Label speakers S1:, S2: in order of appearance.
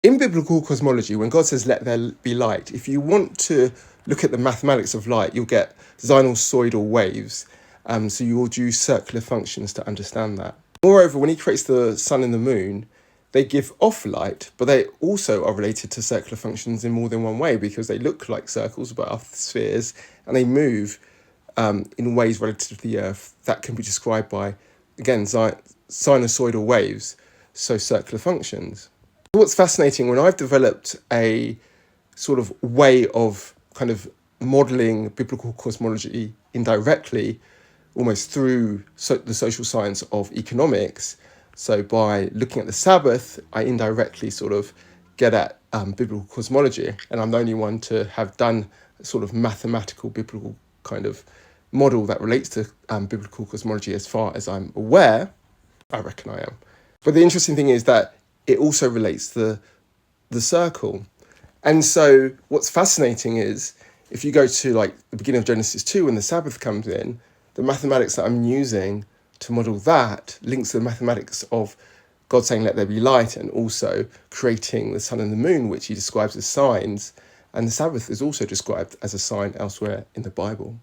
S1: In biblical cosmology, when God says, let there be light, if you want to look at the mathematics of light, you'll get sinusoidal waves. So you'll use circular functions to understand that. Moreover, when he creates the sun and the moon, they give off light, but they also are related to circular functions in more than one way, because they look like circles but are spheres, and they move in ways relative to the Earth that can be described by, again, sinusoidal waves, so circular functions. What's fascinating, when I've developed a sort of way of kind of modelling biblical cosmology indirectly, almost through the social science of economics, so by looking at the Sabbath, I indirectly sort of get at biblical cosmology, and I'm the only one to have done a sort of mathematical biblical kind of model that relates to biblical cosmology as far as I'm aware. I reckon I am. But the interesting thing is that it also relates to the circle. And so what's fascinating is, if you go to like the beginning of Genesis 2, when the Sabbath comes in, the mathematics that I'm using to model that links to the mathematics of God saying, let there be light, and also creating the sun and the moon, which he describes as signs. And the Sabbath is also described as a sign elsewhere in the Bible.